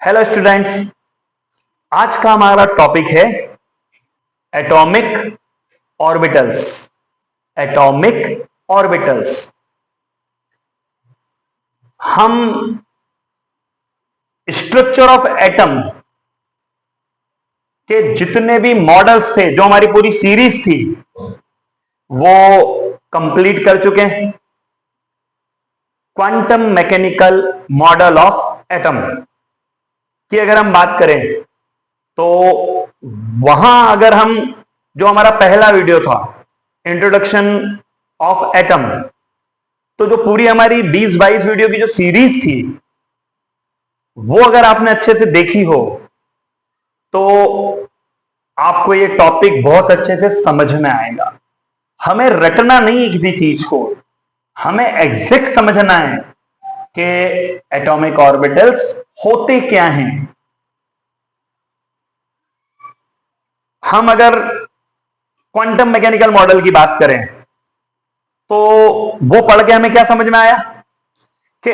Hello students, आज का हमारा टॉपिक है एटॉमिक ऑर्बिटल्स। एटॉमिक ऑर्बिटल्स हम स्ट्रक्चर ऑफ एटम के जितने भी मॉडल्स थे, जो हमारी पूरी सीरीज थी, वो कंप्लीट कर चुके हैं। Quantum mechanical model of atom की अगर हम बात करें तो वहां अगर हम जो हमारा पहला वीडियो था इंट्रोडक्शन ऑफ एटम, तो जो पूरी हमारी 20-22 वीडियो की जो सीरीज थी वो अगर आपने अच्छे से देखी हो तो आपको ये टॉपिक बहुत अच्छे से समझ में आएगा। हमें रटना नहीं है किसी चीज को, हमें एग्जैक्ट समझना है कि एटॉमिक ऑर्बिटल्स होते क्या हैं। हम अगर क्वांटम मैकेनिकल मॉडल की बात करें तो वो पढ़ के हमें क्या समझ में आया कि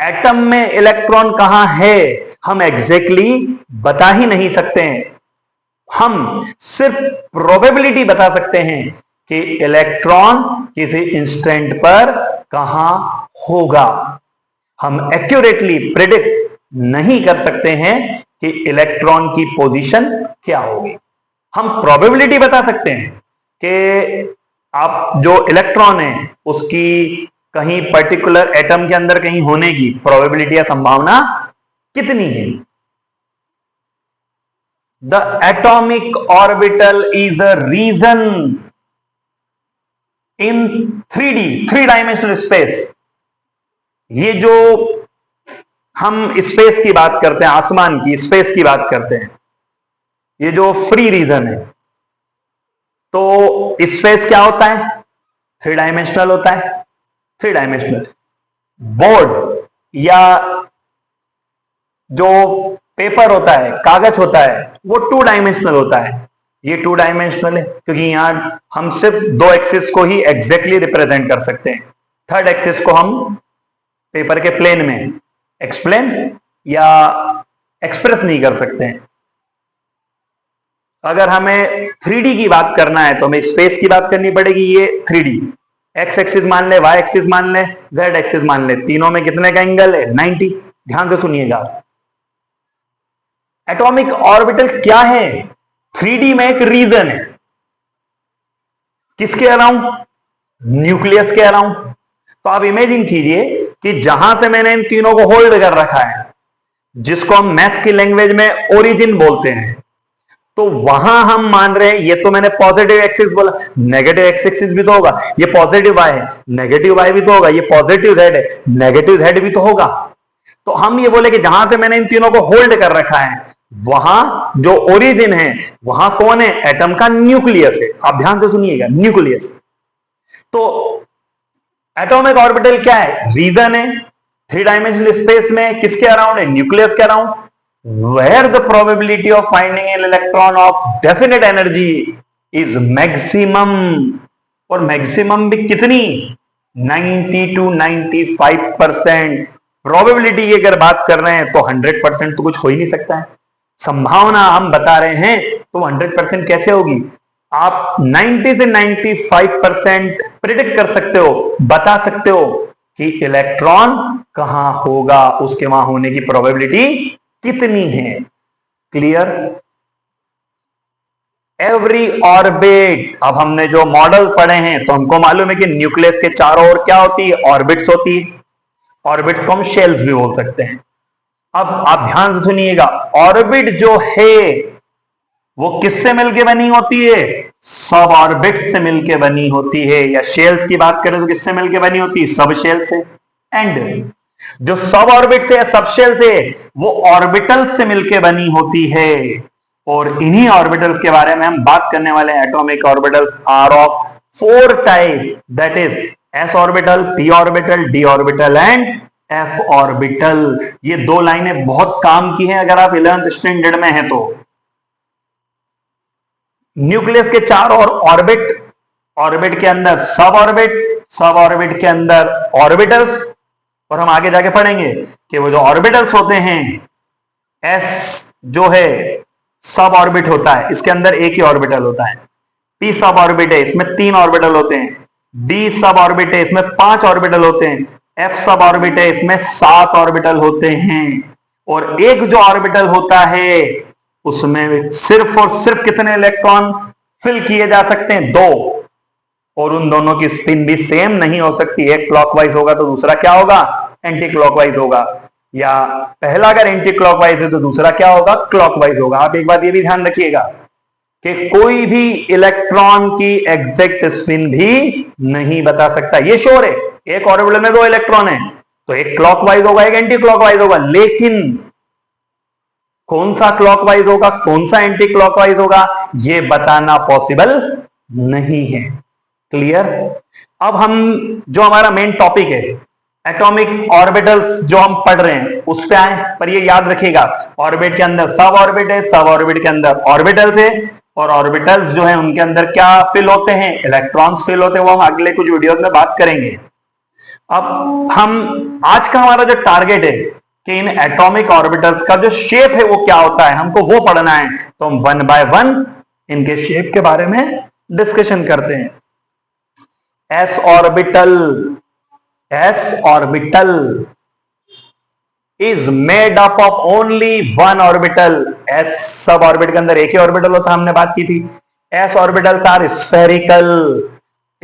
एटम में इलेक्ट्रॉन कहां है हम एग्जैक्टली बता ही नहीं सकते हैं। हम सिर्फ प्रोबेबिलिटी बता सकते हैं कि इलेक्ट्रॉन किसी इंस्टेंट पर कहां होगा। हम एक्यूरेटली प्रिडिक्ट नहीं कर सकते हैं कि इलेक्ट्रॉन की पोजीशन क्या होगी। हम प्रोबेबिलिटी बता सकते हैं कि आप जो इलेक्ट्रॉन है उसकी कहीं पर्टिकुलर एटम के अंदर कहीं होने की प्रोबेबिलिटी या संभावना कितनी है। The atomic orbital is a region in 3D, three dimensional space. ये जो हम स्पेस की बात करते हैं, आसमान की स्पेस की बात करते हैं, ये जो फ्री रीजन है, तो स्पेस क्या होता है? थ्री डायमेंशनल होता है। थ्री डायमेंशनल बोर्ड या जो पेपर होता है, कागज होता है, वो टू डायमेंशनल होता है। ये टू डायमेंशनल है क्योंकि यहां हम सिर्फ दो एक्सिस को ही एग्जैक्टली रिप्रेजेंट कर सकते हैं। थर्ड एक्सिस को हम पेपर के प्लेन में एक्सप्लेन या एक्सप्रेस नहीं कर सकते हैं। अगर हमें 3D की बात करना है तो हमें स्पेस की बात करनी पड़ेगी। ये 3D, एक्स एक्सिस मान ले, वाई एक्सिस मान ले, जेड एक्सिस मान ले, तीनों में कितने का एंगल है? 90। ध्यान से सुनिएगा। एटॉमिक ऑर्बिटल क्या है? 3D में एक रीजन है। किसके अराउंड? न्यूक्लियस के अराउंड। तो आप इमेजिन कीजिए कि जहां से मैंने इन तीनों को होल्ड कर रखा है, जिसको हम मैथ्स की लैंग्वेज में ओरिजिन बोलते हैं, तो वहां हम मान रहे हैं, ये तो मैंने पॉजिटिव एक्सिस बोला, नेगेटिव एक्सिस भी तो होगा। ये पॉजिटिव वाई है, नेगेटिव वाई भी तो होगा। ये पॉजिटिव जेड है, नेगेटिव जेड भी तो होगा। तो हम ये बोले कि जहां से मैंने इन तीनों को होल्ड कर रखा है, वहां जो ओरिजिन है, वहां कौन है? एटम का न्यूक्लियस है। आप ध्यान से सुनिएगा, न्यूक्लियस। तो एटॉमिक ऑर्बिटल क्या है? रीजन है थ्री डायमेंशनल स्पेस में। किसके अराउंड है? न्यूक्लियस के around. Where the probability of finding an electron of definite energy is maximum, और मैक्सिमम भी कितनी? 90 to 95%। प्रोबेबिलिटी की अगर बात कर रहे हैं तो 100% तो कुछ हो ही नहीं सकता है। संभावना हम बता रहे हैं तो 100% कैसे होगी? आप 90 से 95% प्रिडिक्ट कर सकते हो, बता सकते हो कि इलेक्ट्रॉन कहां होगा, उसके वहां होने की प्रोबेबिलिटी कितनी है। क्लियर? एवरी ऑर्बिट, अब हमने जो मॉडल पढ़े हैं तो हमको मालूम है कि न्यूक्लियस के चारों ओर क्या होती है? ऑर्बिट्स होती है। ऑर्बिट्स को हम शेल्स भी बोल सकते हैं। अब आप ध्यान से सुनिएगा, ऑर्बिट जो है वो किससे मिलके बनी होती है? सब ऑर्बिट से मिलके बनी होती है। या शेल्स की बात करें तो किससे मिलके बनी होती है? सब शेल से। एंड जो सब ऑर्बिट से, सब शेल से, वो ऑर्बिटल से मिलके बनी होती है। और इन्हीं ऑर्बिटल्स के बारे में हम बात करने वाले हैं। Atomic orbitals are of 4 type, that is s orbital, p orbital, d orbital and f orbital. ये दो लाइनें बहुत काम की हैं अगर आप 11th स्टैंडर्ड में हैं तो। न्यूक्लियस के चारों ओर ऑर्बिट, ऑर्बिट के अंदर सब ऑर्बिट, सब ऑर्बिट के अंदर ऑर्बिटल्स। और हम आगे जाके पढ़ेंगे कि वो जो ऑर्बिटल्स होते हैं एस जो है सब ऑर्बिट होता है, इसके अंदर एक ही ऑर्बिटल होता है। पी सब ऑर्बिट है, इसमें 3 ऑर्बिटल होते हैं। डी सब ऑर्बिट है, इसमें 5 ऑर्बिटल होते हैं। एफ सब ऑर्बिट है, इसमें 7 ऑर्बिटल होते हैं। और एक जो ऑर्बिटल होता है उसमें सिर्फ और सिर्फ कितने इलेक्ट्रॉन फिल किए जा सकते हैं? 2। और उन दोनों की स्पिन भी सेम नहीं हो सकती। एक क्लॉकवाइज होगा तो दूसरा क्या होगा? एंटी क्लॉकवाइज होगा। या पहला अगर एंटी क्लॉकवाइज है तो दूसरा क्या होगा? क्लॉकवाइज होगा। आप एक बात ये भी ध्यान रखिएगा कि कोई भी इलेक्ट्रॉन की एग्जैक्ट स्पिन भी नहीं बता सकता। ये श्योर है, एक ऑर्बिटल में 2 इलेक्ट्रॉन है तो एक क्लॉकवाइज होगा, एक एंटी क्लॉकवाइज होगा, लेकिन कौन सा क्लॉकवाइज होगा, कौन सा एंटी क्लॉकवाइज होगा, यह बताना पॉसिबल नहीं है। क्लियर? अब हम जो हमारा मेन टॉपिक है एटॉमिक ऑर्बिटल्स जो हम पढ़ रहे हैं उस पे आए। पर ये याद रखिएगा, ऑर्बिट के अंदर सब ऑर्बिट है, सब ऑर्बिट के अंदर ऑर्बिटल्स है, और ऑर्बिटल्स जो है उनके अंदर क्या फिल होते हैं? इलेक्ट्रॉन्स फिल होते हैं। वो हम अगले कुछ वीडियोस में बात करेंगे। अब हम आज का हमारा जो टारगेट है कि इन एटॉमिक ऑर्बिटल्स का जो शेप है वो क्या होता है, हमको वो पढ़ना है। तो हम 1 बाय 1 इनके शेप के बारे में डिस्कशन करते हैं। s orbital is made up of only one orbital। s सब ऑर्बिट के अंदर एक ही ऑर्बिटल होता है, हमने बात की थी। s orbitals are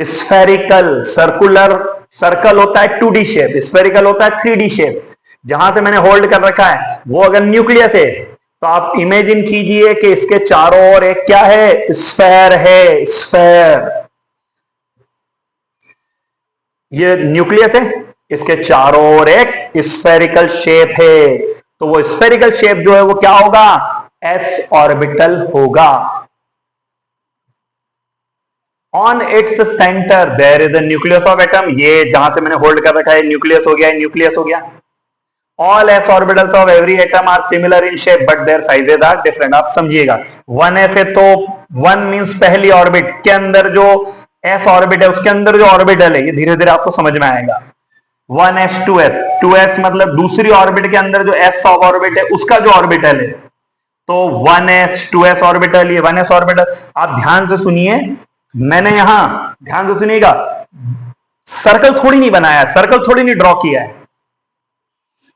spherical circular, circle होता है 2D शेप, स्फेरिकल होता है 3D शेप। जहां से मैंने होल्ड कर रखा है वो अगर न्यूक्लियस है तो आप इमेजिन कीजिए कि इसके चारों ओर एक क्या है? स्फेयर है, स्फेयर। ये न्यूक्लियस है, इसके चारों ओर एक स्फेरिकल शेप है, तो वो स्फेरिकल शेप जो है वो क्या होगा? s ऑर्बिटल होगा। On its centre there is the nucleus of atom. ये जहां से मैंने होल्ड कर रखा है न्यूक्लियस हो गया, न्यूक्लियस हो गया। All s orbitals of every atom are similar in shape but their sizes are different. आप समझिएगा 1s है तो 1 मींस पहली ऑर्बिट के अंदर जो s ऑर्बिट है उसके अंदर जो ऑर्बिटल है, ये धीरे धीरे आपको समझ में आएगा। 1s 2s, 2s मतलब दूसरी ऑर्बिट के अंदर जो s सब ऑर्बिट है उसका जो ऑर्बिटल है, तो 1s 2s ऑर्बिटल, ये 1s ऑर्बिटल। आप ध्यान से सुनिए, मैंने यहां ध्यान से सुनिएगा, सर्कल थोड़ी नहीं बनाया, सर्कल थोड़ी नहीं ड्रॉ किया है।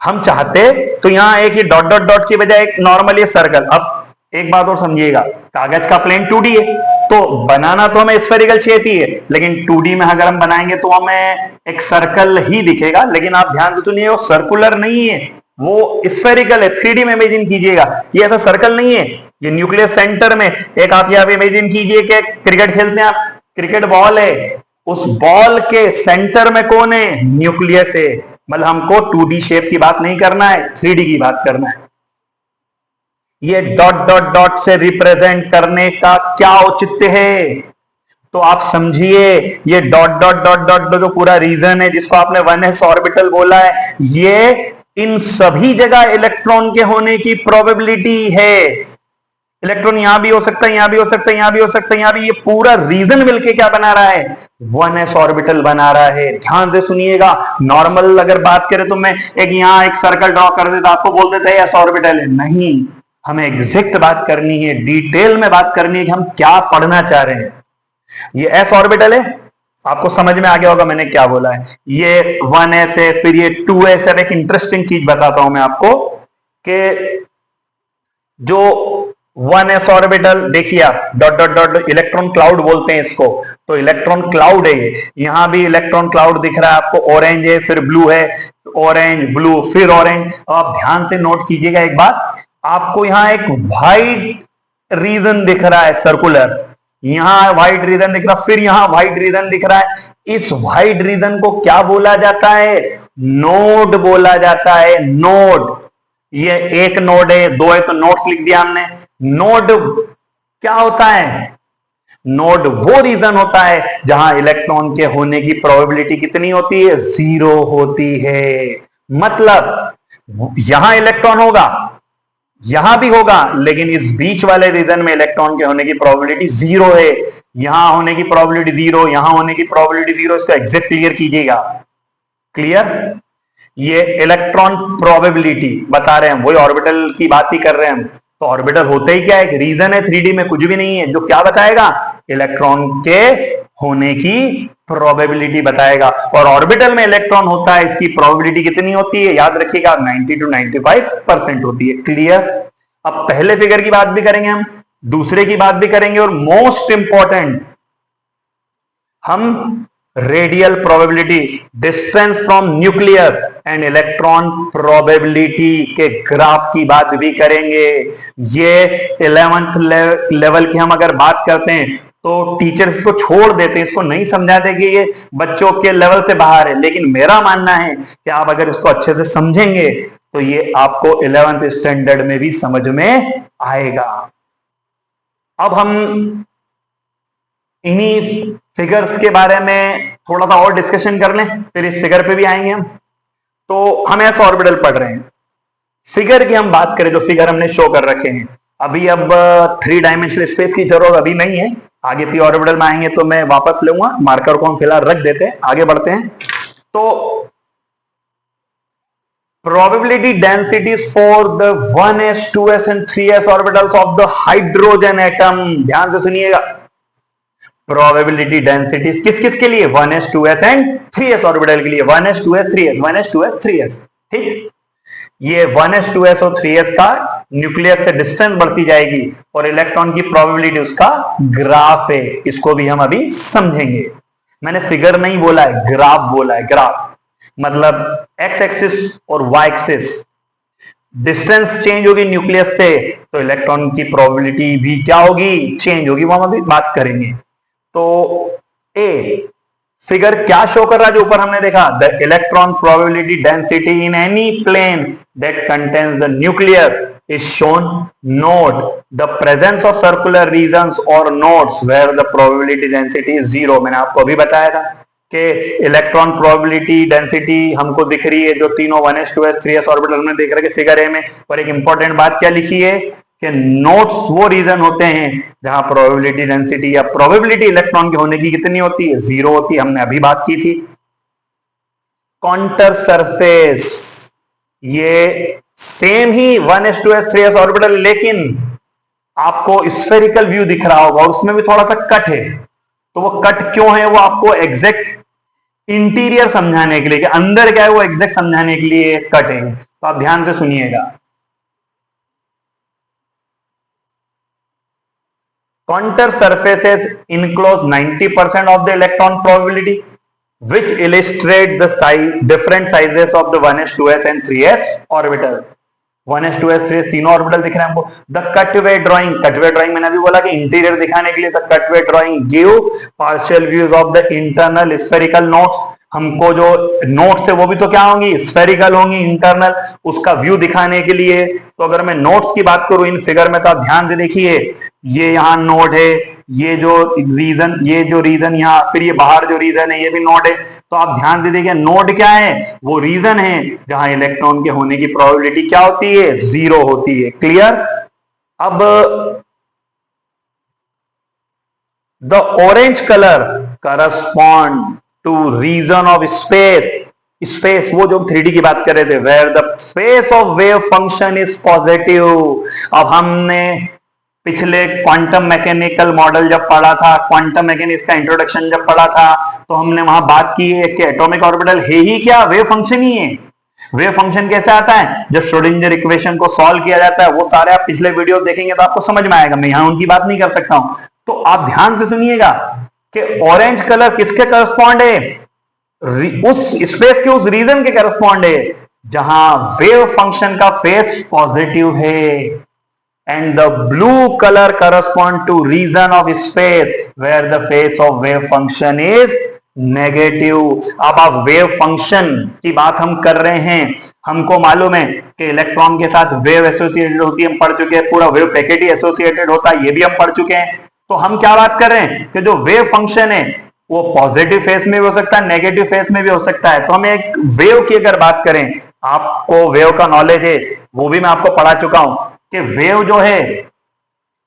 हम चाहते तो यहां एक ही डॉट डॉट डॉट की बजाय एक नॉर्मल ये सर्कल। अब एक बात और समझिएगा, कागज का प्लेन 2D है तो बनाना तो हमें स्फेरिकल शेप ही है, लेकिन 2D में अगर हम बनाएंगे तो हमें एक सर्कल ही दिखेगा। लेकिन आप ध्यान से सुनिए, वो सर्कुलर नहीं है, वो स्फेरिकल है। 3D में इमेजिन कीजिएगा, ये ऐसा सर्कल नहीं है। ये न्यूक्लियस सेंटर में एक आप यहाँ पे इमेजिन कीजिए कि क्रिकेट खेलते हैं आप, क्रिकेट बॉल है, उस बॉल के सेंटर में कौन है? न्यूक्लियस है। मतलब हमको 2D शेप की बात नहीं करना है, 3D की बात करना है। ये डॉट डॉट डॉट से रिप्रेजेंट करने का क्या औचित्य है? तो आप समझिए, ये डॉट डॉट डॉट डॉट जो पूरा रीजन है जिसको आपने 1s ऑर्बिटल बोला है, ये इन सभी जगह इलेक्ट्रॉन के होने की प्रोबेबिलिटी है। इलेक्ट्रॉन यहां भी हो सकता है, यहां भी हो सकता है, यहां भी हो सकता है, यहां भी। ये पूरा रीजन मिलके क्या बना रहा है? 1s ऑर्बिटल बना रहा है। ध्यान से सुनिएगा, नॉर्मल अगर बात करें तो मैं एक यहां एक सर्कल ड्रॉ कर देता, आपको बोल देते हैं s ऑर्बिटल है। नहीं, हमें एग्जैक्ट बात करनी है, डिटेल में बात करनी है कि हम क्या पढ़ना चाह रहे हैं। ये s ऑर्बिटल है, आपको समझ में आ गया होगा मैंने क्या बोला है। ये 1s है, फिर ये 2s है। एक इंटरेस्टिंग चीज बताता हूं मैं आपको कि जो 1s ऑर्बिटल देखिए आप, dot dot dot electron cloud बोलते हैं इसको, तो इलेक्ट्रॉन क्लाउड है ये। यहां भी इलेक्ट्रॉन क्लाउड दिख रहा है आपको, ऑरेंज है, फिर ब्लू है, ऑरेंज ब्लू फिर ऑरेंज। आप ध्यान से नोट कीजिएगा एक बात, आपको यहां एक व्हाइट रीजन दिख रहा है सर्कुलर, यहां व्हाइट रीजन दिख रहा है, फिर यहां व्हाइट रीजन दिख रहा है। इस व्हाइट रीजन को क्या बोला जाता है? नोड बोला जाता है, नोड। ये एक नोड है, 2 है तो नोड्स लिख दिया हमने। नोड क्या होता है? नोड वो रीजन होता है जहां इलेक्ट्रॉन के होने की प्रोबेबिलिटी कितनी होती है? 0 होती है। मतलब यहां इलेक्ट्रॉन होगा, यहां भी होगा, लेकिन इस बीच वाले रीजन में इलेक्ट्रॉन के होने की प्रोबेबिलिटी 0 है। यहां होने की प्रोबेबिलिटी 0, यहां होने की प्रोबेबिलिटी 0। इसको एग्जैक्ट क्लियर कीजिएगा। क्लियर? ये इलेक्ट्रॉन प्रोबेबिलिटी बता रहे हैं, वही ऑर्बिटल की बात ही कर रहे हैं हम। तो ऑर्बिटल होते ही क्या है, एक रीजन है 3D में, कुछ भी नहीं है, जो क्या बताएगा, इलेक्ट्रॉन के होने की प्रोबेबिलिटी बताएगा। और ऑर्बिटल में इलेक्ट्रॉन होता है, इसकी प्रोबेबिलिटी कितनी होती है, याद रखिएगा 90 to 95% होती है। क्लियर। अब पहले फिगर की बात भी करेंगे हम, दूसरे की बात भी करेंगे, और मोस्ट इंपॉर्टेंट हम radial probability, distance from nuclear and electron probability के ग्राफ की बात भी करेंगे। ये 11th लेवल की हम अगर बात करते हैं तो टीचर इसको छोड़ देते हैं, इसको नहीं समझाते कि ये बच्चों के लेवल से बाहर है, लेकिन मेरा मानना है कि आप अगर इसको अच्छे से समझेंगे तो ये आपको 11th स्टैंडर्ड में भी समझ में आएगा। अब हम इन्हीं फिगर्स के बारे में थोड़ा सा और डिस्कशन कर लें, फिर इस फिगर पे भी आएंगे हम। तो हम एस ऑर्बिटल पढ़ रहे हैं, फिगर की हम बात करें, जो फिगर हमने शो कर रखे हैं अभी, अब 3 डायमेंशनल स्पेस की जरूरत अभी नहीं है, आगे पी ऑर्बिटल में आएंगे तो मैं वापस लूंगा, मार्कर को हम फिलहाल रख देते हैं, आगे बढ़ते हैं। तो probability densities for the 1s 2s and 3s orbitals of the hydrogen atom, ध्यान से सुनिएगा। प्रोबेबिलिटी डेंसिटीज किस किस के लिए, 1s 2s and 3s orbital के लिए, 1s 2s 3s 1s 2s 3s। ठीक, ये 1s 2s और 3s का न्यूक्लियस से डिस्टेंस बढ़ती जाएगी और इलेक्ट्रॉन की प्रोबेबिलिटी उसका ग्राफ है, इसको भी हम अभी समझेंगे। मैंने फिगर नहीं बोला है, ग्राफ बोला है। ग्राफ मतलब एक्स एक्सिस और वाई एक्सिस, डिस्टेंस चेंज होगी न्यूक्लियस से तो इलेक्ट्रॉन की प्रोबेबिलिटी भी क्या होगी, चेंज होगी, वो हम अभी बात करेंगे। तो ए फिगर क्या शो कर रहा है, जो ऊपर हमने देखा, the electron probability density in any plane that contains the nuclear is shown. Note the presence of circular regions और nodes where the probability density is 0। मैंने आपको अभी बताया था कि इलेक्ट्रॉन प्रोबेबिलिटी डेंसिटी हमको दिख रही है, जो तीनों 1s 2s 3s ऑर्बिटल में दिख रहे हैं फिगर ए में। और एक इंपॉर्टेंट बात क्या लिखी है कि नोड्स वो रीजन होते हैं जहां प्रोबेबिलिटी डेंसिटी या प्रोबेबिलिटी इलेक्ट्रॉन के होने की कितनी होती है, 0 होती है, हमने अभी बात की थी। काउंटर सरफेस, ये सेम ही 1s 2s 3s ऑर्बिटल, लेकिन आपको स्फेरिकल व्यू दिख रहा होगा और उसमें भी थोड़ा सा कट है। तो वो कट क्यों है, वो आपको एग्जैक्ट इंटीरियर समझाने के लिए, कि अंदर क्या है वो एग्जैक्ट समझाने के लिए कट है। तो आप ध्यान से सुनिएगा। Contour surfaces enclose 90% of the electron probability, which illustrate the different sizes of the 1s 2s and 3s orbital। 1s 2s 3s तीनों ऑर्बिटल दिख रहे हैं हमको। The cutaway drawing, cutaway drawing मैंने अभी बोला कि इंटीरियर दिखाने के लिए, the cutaway drawing give partial views of the internal spherical notes. हमको जो नोट्स है वो भी तो क्या होंगी, स्फेरिकल होंगी, इंटरनल, उसका व्यू दिखाने के लिए। तो अगर मैं नोट्स की बात करूं इन फिगर में, तो आप ध्यान से देखिए, ये यहाँ नोड है, ये जो रीजन यहाँ, फिर ये बाहर जो रीजन है ये भी नोड है। तो आप ध्यान से देखिए, नोड क्या है, वो रीजन है जहां इलेक्ट्रॉन के होने की प्रोबेबिलिटी क्या होती है, 0 होती है। क्लियर। अब the orange colour correspond to region of space. Space वो जो 3D की बात कर रहे थे, where the phase of wave function is positive. अब हमने पिछले क्वांटम मैकेनिकल मॉडल जब पढ़ा था, क्वांटम मैकेनिक्स का इंट्रोडक्शन जब पढ़ा था, तो हमने वहां बात की है कि एटॉमिक ऑर्बिटल है ही क्या, वेव फंक्शन ही है। वेव फंक्शन कैसे आता है, जब श्रोडिंगर इक्वेशन को सॉल्व किया जाता है, वो सारे आप पिछले वीडियो देखेंगे तो आपको समझ में आएगा, मैं यहां उनकी बात नहीं कर सकता हूं। तो आप ध्यान से सुनिएगा कि ऑरेंज कलर किसके करस्पॉन्ड है, उस स्पेस के उस रीजन के करस्पॉन्ड है जहां वेव फंक्शन का फेस पॉजिटिव है। And the blue colour correspond to region of space where the phase of wave function is negative. अब आप वेव फंक्शन की बात हम कर रहे हैं, हमको मालूम है कि इलेक्ट्रॉन के साथ वेव एसोसिएटेड होती है, हम पढ़ चुके हैं, पूरा वेव पैकेट ही एसोसिएटेड होता है, ये भी हम पढ़ चुके हैं। तो हम क्या बात कर रहे हैं कि जो वेव फंक्शन है वो पॉजिटिव फेस में भी हो सकता है, नेगेटिव फेस में भी हो सकता है। तो हम एक वेव की अगर बात करें, आपको वेव का नॉलेज है, वो भी मैं आपको पढ़ा चुका हूं कि वेव जो है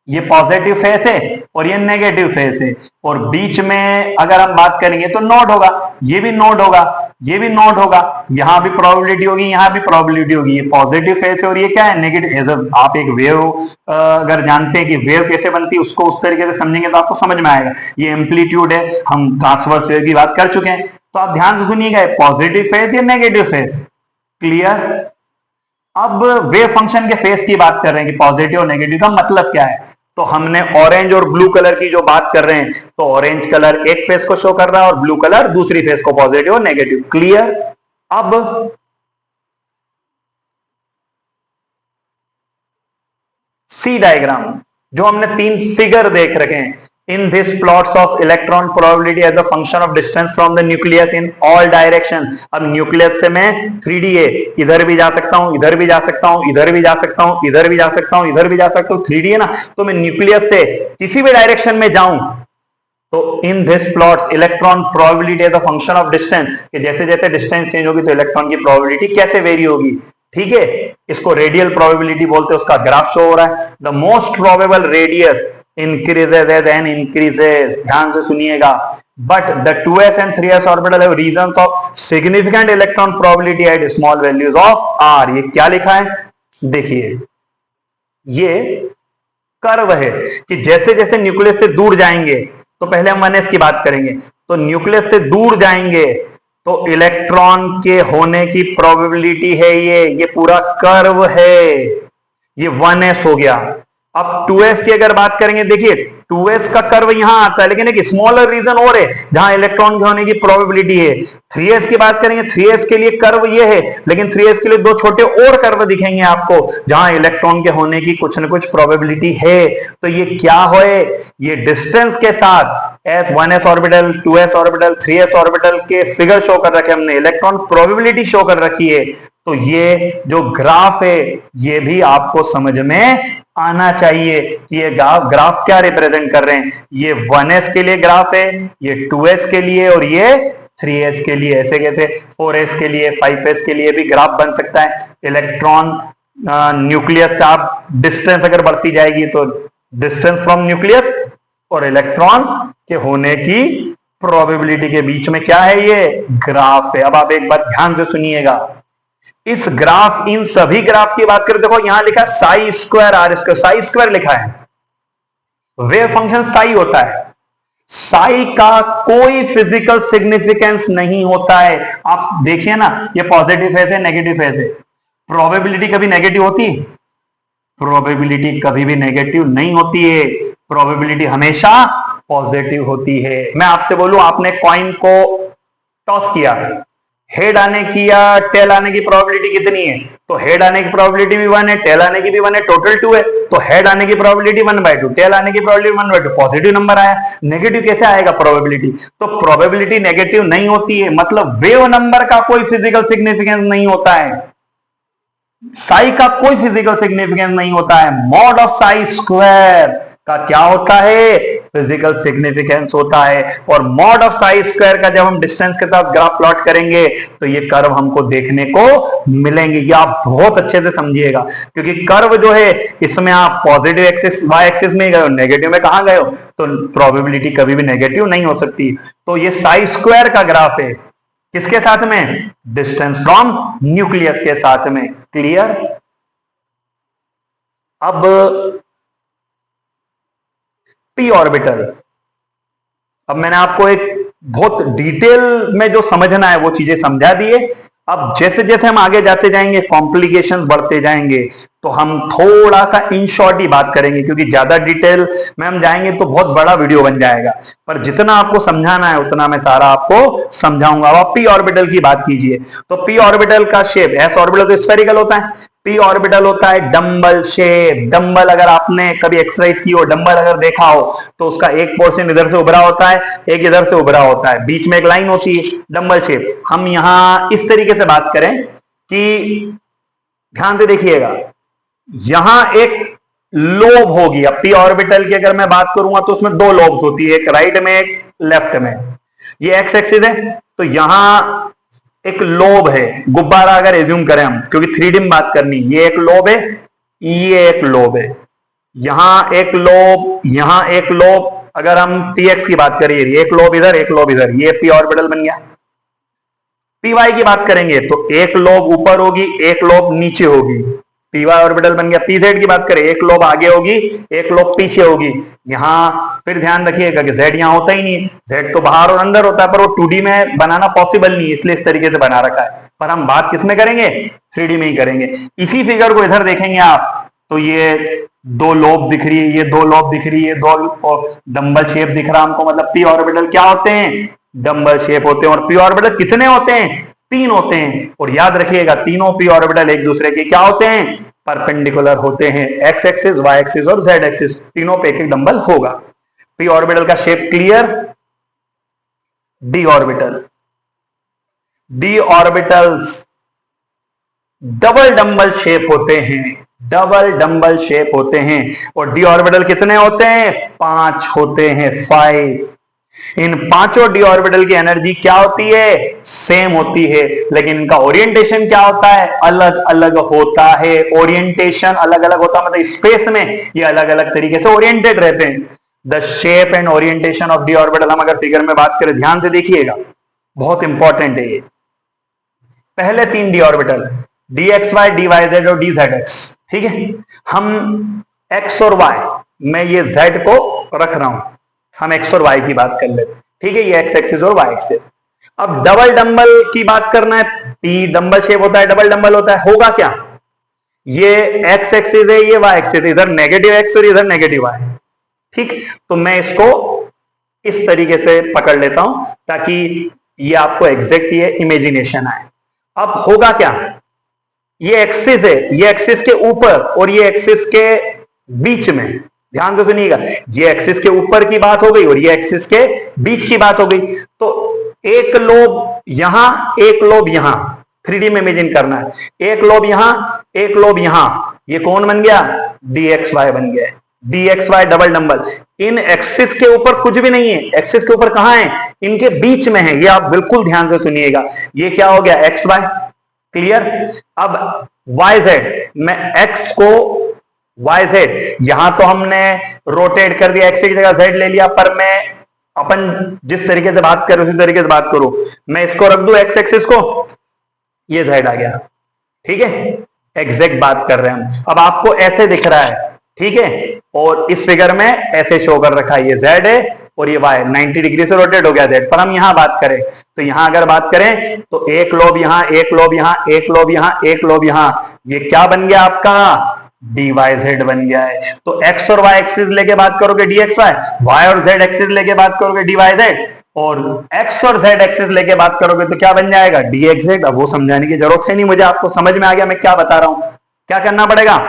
ये पॉजिटिव फेस है और ये नेगेटिव फेस है, और बीच में अगर हम बात करेंगे तो नोड होगा, ये भी नोड होगा, ये भी नोड होगा, यहां भी प्रोबेबिलिटी होगी, यहां भी प्रोबेबिलिटी होगी। ये पॉजिटिव फेस है और ये क्या है, नेगेटिव। आप एक वेव अगर जानते हैं कि वेव कैसे बनती है, उसको उस तरीके से समझेंगे तो आपको समझ में आएगा। ये एम्पलीट्यूड है, हम ट्रांसवर्स वेव की बात कर चुके हैं, तो आप ध्यान से सुनिएगा, पॉजिटिव फेस या नेगेटिव फेस, क्लियर। अब वेव फंक्शन के फेस की बात कर रहे हैं कि पॉजिटिव और नेगेटिव का मतलब क्या है। तो हमने ऑरेंज और ब्लू कलर की जो बात कर रहे हैं, तो ऑरेंज कलर एक फेस को शो कर रहा है और ब्लू कलर दूसरी फेस को, पॉजिटिव और नेगेटिव, क्लियर। अब सी डायग्राम, जो हमने 3 फिगर देख रखे हैं, in this plots of electron probability as a function of distance from the nucleus in all direction. अब न्यूक्लियस से मैं 3D है, इधर भी जा सकता हूं, इधर भी जा सकता हूं, इधर भी जा सकता हूं, इधर भी जा सकता हूं, इधर भी जा सकता हूं, 3D है ना, तो मैं न्यूक्लियस से किसी भी डायरेक्शन में जाऊं, तो in this plot electron probability as a function of distance, कि जैसे जैसे डिस्टेंस चेंज होगी तो इलेक्ट्रॉन की प्रोबेबिलिटी कैसे वेरी होगी, ठीक है। इसको रेडियल प्रोबेबिलिटी बोलते हैं, उसका ग्राफ शो हो रहा है। The most probable radius increases as n increases, ध्यान से सुनिएगा। But the 2s and 3s orbital have regions of significant electron probability at small values of r। ये क्या लिखा है, देखिए, ये कर्व है कि जैसे जैसे न्यूक्लियस से दूर जाएंगे, तो पहले हम 1s की बात करेंगे, तो न्यूक्लियस से दूर जाएंगे तो इलेक्ट्रॉन के होने की प्रोबेबिलिटी है, ये पूरा कर्व है, ये 1s हो गया। अब 2s की अगर बात करेंगे, देखिए 2s का कर्व यहां आता है, लेकिन एक स्मॉलर रीजन और है जहां इलेक्ट्रॉन के होने की प्रोबेबिलिटी है। 3s की बात करेंगे, 3s के लिए कर्व ये है, लेकिन 3s के लिए 2 छोटे और कर्व दिखेंगे आपको जहां इलेक्ट्रॉन के होने की कुछ न कुछ प्रोबेबिलिटी है। तो ये क्या हो, ये डिस्टेंस के साथ S 1s orbital, 2s orbital, 3s orbital के फिगर शो कर रखे हमने, इलेक्ट्रॉन प्रोबेबिलिटी शो कर रखी है। तो ये जो ग्राफ है, ये भी आपको समझ में आना चाहिए कि ये ग्राफ क्या रिप्रेजेंट कर रहे हैं। ये 1s के लिए ग्राफ है, ये 2s के लिए, और ये 3s के लिए। ऐसे कैसे 4s के लिए, 5s के लिए भी ग्राफ बन सकता है। इलेक्ट्रॉन न्यूक्लियस से आप डिस्टेंस अगर बढ़ती जाएगी तो डिस्टेंस फ्रॉम न्यूक्लियस और इलेक्ट्रॉन के होने की प्रोबेबिलिटी के बीच में क्या है, ये ग्राफ है। अब आप एक बात ध्यान से सुनिएगा, इस ग्राफ, इन सभी ग्राफ की बात करें, देखो यहां लिखा psi square r square, psi square लिखा है, वेव फंक्शन साई होता है। साई का कोई फिजिकल सिग्निफिकेंस नहीं होता है। आप देखिए ना, ये पॉजिटिव फेस है, नेगेटिव फेस है, प्रोबेबिलिटी कभी नेगेटिव होती है? प्रोबेबिलिटी कभी भी नेगेटिव नहीं होती है, प्रोबेबिलिटी हमेशा पॉजिटिव होती है। मैं आपसे बोलूं, आपने कॉइन को टॉस किया, हेड आने की या टेल आने की प्रोबेबिलिटी कितनी है? तो हेड आने की प्रोबेबिलिटी भी 1 है, टेल आने की भी 1 है, टोटल 2 है। तो हेड आने की प्रोबेबिलिटी 1/2, टेल आने की प्रोबेबिलिटी 1/2, पॉजिटिव नंबर आया। नेगेटिव कैसे आएगा प्रोबेबिलिटी? तो प्रोबेबिलिटी नेगेटिव नहीं होती है, मतलब वेव नंबर का कोई फिजिकल सिग्निफिकेंस नहीं होता है, साई का कोई फिजिकल सिग्निफिकेंस नहीं होता है। मॉड ऑफ साई स्क्वायर का क्या होता है? फिजिकल सिग्निफिकेंस होता है। और मॉड ऑफ साई स्क्वायर का जब हम डिस्टेंस के साथ ग्राफ प्लॉट करेंगे तो ये कर्व हमको देखने को मिलेंगे। ये आप बहुत अच्छे से समझिएगा, क्योंकि कर्व जो है, इसमें आप पॉजिटिव एक्सिस वाई एक्सिस में गए हो, नेगेटिव में कहां गए हो, तो प्रोबेबिलिटी कभी भी नेगेटिव नहीं हो सकती। तो ये साई स्क्वायर का ग्राफ है, किसके साथ में? डिस्टेंस फ्रॉम न्यूक्लियस के साथ में, क्लियर। अब पी ऑर्बिटल, अब मैंने आपको एक बहुत डिटेल में जो समझना है वो चीजें समझा दिए। अब जैसे जैसे हम आगे जाते जाएंगे, कॉम्प्लिकेशंस बढ़ते जाएंगे, तो हम थोड़ा सा इन शॉर्ट ही बात करेंगे, क्योंकि ज्यादा डिटेल में हम जाएंगे तो बहुत बड़ा वीडियो बन जाएगा। पर जितना आपको समझाना है उतना मैं सारा आपको समझाऊंगा। अब आप पी ऑर्बिटल की बात कीजिए, तो पी ऑर्बिटल का शेप, एस ऑर्बिटल तो स्फेरिकल होता है, पी ऑर्बिटल होता है डंबल शेप। डंबल अगर आपने कभी एक्सरसाइज की हो, डंबल अगर देखा हो, तो उसका एक पोर्शन इधर से उभरा होता है, एक इधर से उभरा होता है, बीच में एक लाइन होती है, डंबल शेप। हम यहां इस तरीके से बात करें कि ध्यान से देखिएगा, यहां एक लोब होगी। अब पी ऑर्बिटल की अगर मैं बात करूंगा तो उसमें 2 लोब्स होती है, एक राइट में एक लेफ्ट में। ये एक्स एक्सिस है, तो यहां एक लोब है, गुब्बारा अगर एज्यूम करें हम, क्योंकि 3D में बात करनी, ये एक लोब है, ये एक लोब है, यहां एक लोब, यहां एक लोब। अगर हम px की बात करें, एक लोब इधर, एक लोब इधर, ये p ऑर्बिटल बन गया। py की बात करेंगे तो एक लोब ऊपर होगी, एक लोब नीचे होगी, py ऑर्बिटल बन गया। pz की बात करें, एक लोब आगे होगी, एक लोब पीछे होगी। यहां फिर ध्यान रखिएगा कि z यहां होता ही नहीं है, z तो बाहर और अंदर होता है, पर वो 2D में बनाना पॉसिबल नहीं है, इसलिए इस तरीके से बना रखा है। पर हम बात किसमें करेंगे, 3D में ही करेंगे। इसी फिगर को इधर देखेंगे आप तो ये दो लोब दिख रही है, ये दो लोब दिख रही है, दो डंबल शेप दिख रहा हमको, मतलब p ऑर्बिटल क्या होते हैं, डंबल शेप होते हैं। और p ऑर्बिटल कितने होते हैं, 3 होते हैं। और याद रखिएगा तीनों p ऑर्बिटल एक दूसरे के क्या होते हैं, परपेंडिकुलर होते हैं, x एक्सिस, y एक्सिस और z एक्सिस, तीनों पे एक एक डंबल होगा। p ऑर्बिटल का shape clear. d orbital, d orbitals double dumbbell shape होते हैं, डबल डंबल शेप होते हैं। और डी ऑर्बिटल कितने होते हैं, 5 होते हैं, 5। इन पांचों डी ऑर्बिटल की एनर्जी क्या होती है, सेम होती है, लेकिन इनका ओरिएंटेशन क्या होता है, अलग अलग होता है। ओरिएंटेशन अलग अलग होता है, मतलब स्पेस में ये अलग अलग तरीके से ओरिएंटेड रहते हैं। The shape and orientation of D orbital, हम अगर फिगर में बात करें, ध्यान से देखिएगा, बहुत इंपॉर्टेंट है ये। पहले 3 d orbital, d x y, d y z और डी जेड एक्स, ठीक है। हम एक्स और वाई, मैं ये जेड को रख रहा हूं, हम एक्स और वाई की बात कर लेते, ठीक है, ये एक्स एक्सिस और वाई एक्सिस। अब डबल डंबल की बात करना है, पी डंबल शेप होता है, डबल डंबल होता है, होगा क्या, ये एक्स एक्सिस है, ये वाई एक्सिस, इधर नेगेटिव एक्स और इधर नेगेटिव वाई, ठीक। तो मैं इसको इस तरीके से पकड़ लेता हूं ताकि ये आपको एग्जैक्ट ये इमेजिनेशन आए। अब होगा क्या, ये एक्सिस है, ये एक्सिस के ऊपर और ये एक्सिस के बीच में, ध्यान से सुनिएगा, ये एक्सिस के ऊपर की बात हो गई और ये एक्सिस के बीच की बात हो गई। तो एक लोब यहां, एक लोब यहां, 3D में इमेजिन करना है, एक लोब यहां, एक लोब यहां, ये कौन बन गया, dxy बन गया। dxy डबल डंबल, इन एक्सिस के ऊपर कुछ भी नहीं है, एक्सिस के ऊपर कहां है, इनके बीच में है, ये आप बिल्कुल ध्यान से सुनिएगा। ये क्या हो गया, xy, क्लियर। अब yz, मैं x को yz, यहां तो हमने रोटेट कर दिया, x की जगह z ले लिया, पर मैं अपन जिस तरीके से बात करूं उसी तरीके से बात करूं, मैं इसको रख दूं x एक्सिस को, ये z आ गया, ठीक है, एग्जैक्ट बात कर रहे हैं हम। अब आपको ऐसे दिख रहा है, ठीक है, और इस फिगर में ऐसे शो कर रखा है, ये z है और ये y 90 डिग्री से रोटेट हो गया z। पर हम यहां बात करें तो यहां अगर बात करें तो एक लोब यहां, एक लोब यहां, एक लोब यहां, एक लोब यहां, ये क्या बन गया आपका, dYz बन गया है। तो x और y एक्सिस लेके बात करोगे dxy, y और z एक्सिस लेके बात करोगे dyz, और x और z एक्सिस लेके बात करोगे तो क्या बन जाएगा, dxz। अब वो समझाने की जरूरत है नहीं मुझे, आपको समझ में आ गया मैं क्या बता रहा हूं। क्या करना पड़ेगा,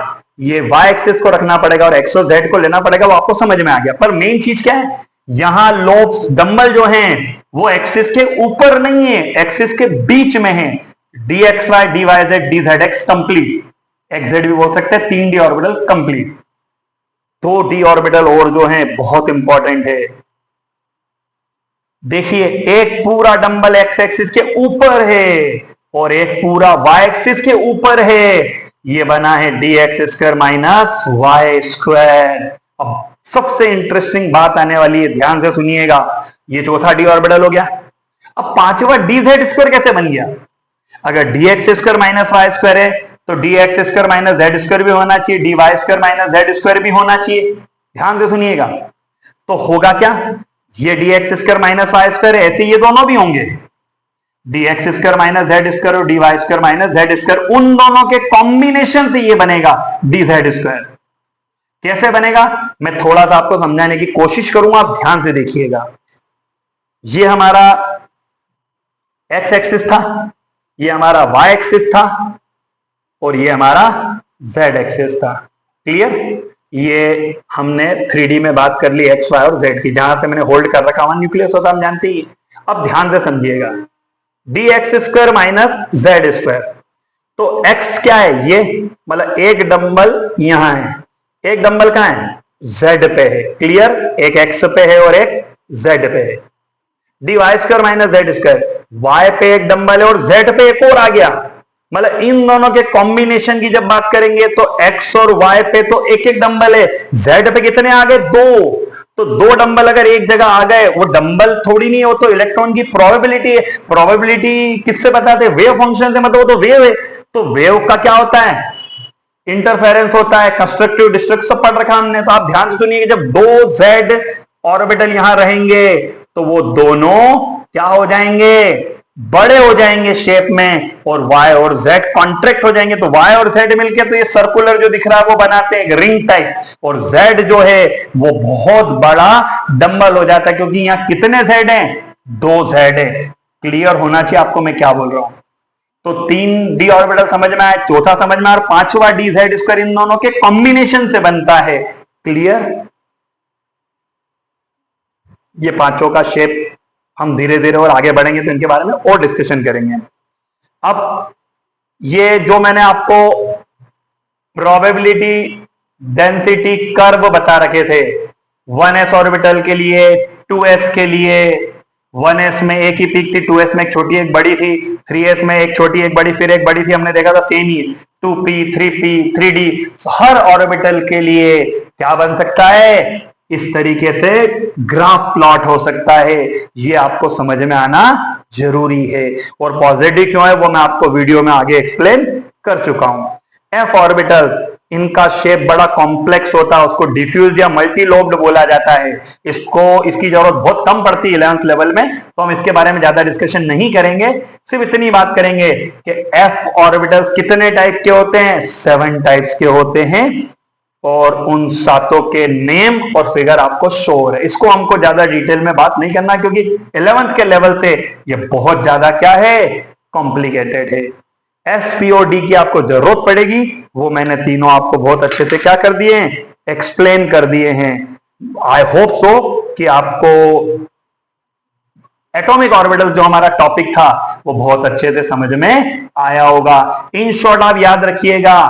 ये y एक्सिस को रखना पड़ेगा और x और z को लेना पड़ेगा, वो आपको समझ में आ गया। पर मेन चीज क्या है, यहां लोब्स डंबल जो हैं वो एक्सिस के ऊपर नहीं है, एक्सिस के बीच में है, dxy, dyz, dzx complete, xz भी बोल सकते हैं, 3 d orbital complete. 2 D orbital और जो हैं बहुत इंपॉर्टेंट है, देखिए एक पूरा डंबल एक्स एक्सिस के ऊपर है और एक पूरा वाई एक्सिस के ऊपर है, ये बना है dx square minus y square. अब सबसे इंटरेस्टिंग बात आने वाली है, ध्यान से सुनिएगा, ये चौथा डी ऑर्बिटल हो गया। अब पांचवा dz स्क्वायर कैसे बन गया, अगर dx square minus y square है तो dx square minus z square भी होना चाहिए, dy square minus z square भी होना चाहिए, ध्यान से सुनिएगा। तो होगा क्या, ये dx square minus y square है, ऐसे ये दोनों भी होंगे, dx square minus z square और dy square minus z square, उन दोनों के कॉम्बिनेशन से ये बनेगा dz स्क्वायर। कैसे बनेगा, मैं थोड़ा सा आपको समझाने की कोशिश करूंगा, आप ध्यान से देखिएगा। ये हमारा x एक्सिस था, ये हमारा y एक्सिस था और ये हमारा z एक्सिस था, क्लियर। ये हमने 3D में बात कर ली x, y और z की, जहां से मैंने होल्ड कर रखा हुआ न्यूक्लियस होता हम जानते ही। अब ध्यान से समझिएगा, dx square minus z square, तो x क्या है, ये मतलब एक डंबल यहां है, एक डंबल कहां है, z पे है, क्लियर, एक x पे है और एक z पे है। dy square minus z square, y पे एक डंबल है और z पे एक और आ गया, मतलब इन दोनों के कॉम्बिनेशन की जब बात करेंगे तो x और y पे तो एक एक डंबल है, z पे कितने आ गए? दो। तो दो डंबल अगर एक जगह आ गए, वो डंबल थोड़ी नहीं, हो तो इलेक्ट्रॉन की प्रोबेबिलिटी है। प्रोबेबिलिटी किससे बताते हैं? वेव फंक्शन से, मतलब वो तो वेव है। तो वेव का क्या होता है? इंटरफेरेंस होता है, कंस्ट्रक्टिव डिस्ट्रक्टिव सब पढ़ रखा हमने। तो आप ध्यान से सुनिए, जब दो z ऑर्बिटल यहां रहेंगे तो वो दोनों क्या हो जाएंगे? बड़े हो जाएंगे शेप में, और y और z कॉन्ट्रैक्ट हो जाएंगे। तो y और z मिलकर तो ये सर्कुलर जो दिख रहा है वो बनाते हैं रिंग टाइप, और z जो है वो बहुत बड़ा डंबल हो जाता है, क्योंकि यहां कितने z हैं? दो z है। क्लियर होना चाहिए आपको मैं क्या बोल रहा हूं। तो 3d ऑर्बिटल समझ में आया, चौथा समझ में, और पांचवा dz2 इन दोनों के कॉम्बिनेशन से बनता है। क्लियर? ये पांचों का शेप हम धीरे धीरे और आगे बढ़ेंगे तो इनके बारे में और डिस्कशन करेंगे। अब ये जो मैंने आपको प्रोबेबिलिटी डेंसिटी कर्व बता रखे थे, 1s ऑर्बिटल के लिए, 2s के लिए, 1s में एक ही पीक थी, 2s में एक छोटी एक बड़ी थी, 3s में एक छोटी एक बड़ी फिर एक बड़ी थी, हमने देखा था सेम ही 2p 3p 3d। हर ऑर्बिटल के लिए क्या बन सकता है? इस तरीके से ग्राफ प्लॉट हो सकता है। ये आपको समझ में आना जरूरी है, और पॉजिटिव क्यों है वो मैं आपको वीडियो में आगे एक्सप्लेन कर चुका हूं। एफ ऑर्बिटल, इनका शेप बड़ा कॉम्प्लेक्स होता है, उसको डिफ्यूज या मल्टी लोब्ड बोला जाता है। इसकी जरूरत बहुत कम पड़ती है 11th लेवल में, तो हम इसके बारे में ज्यादा डिस्कशन नहीं करेंगे। सिर्फ इतनी बात करेंगे कि एफ ऑर्बिटल्स कितने टाइप के होते हैं? 7 टाइप्स के होते हैं, और उन सातों के नेम और फिगर आपको शो हो रहे हैं। इसको हमको ज्यादा डिटेल में बात नहीं करना, क्योंकि 11th के लेवल से ये बहुत ज्यादा क्या है? कॉम्प्लिकेटेड है। एसपीओडी की आपको जरूरत पड़ेगी, वो मैंने तीनों आपको बहुत अच्छे से क्या कर दिए हैं? एक्सप्लेन कर दिए हैं। आई होप सो कि आपको एटॉमिक ऑर्बिटल जो हमारा टॉपिक था वो बहुत अच्छे से समझ में आया होगा। इन शॉर्ट आप याद रखिएगा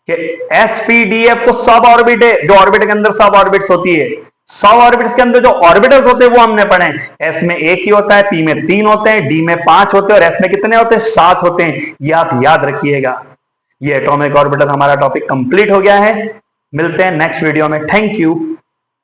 कि एसपीडीएफ तो सब ऑर्बिट है, जो ऑर्बिट के अंदर सब ऑर्बिट्स होती है। सब ऑर्बिट्स के अंदर जो ऑर्बिटल्स होते हैं वो हमने पढ़े। एस में एक ही होता है, पी में 3 होते हैं, डी में 5 होते हैं, और एफ में कितने होते हैं? 7 होते हैं। ये आप याद रखिएगा। ये एटॉमिक ऑर्बिटल हमारा टॉपिक कंप्लीट हो गया है। मिलते हैं नेक्स्ट वीडियो में। Thank you.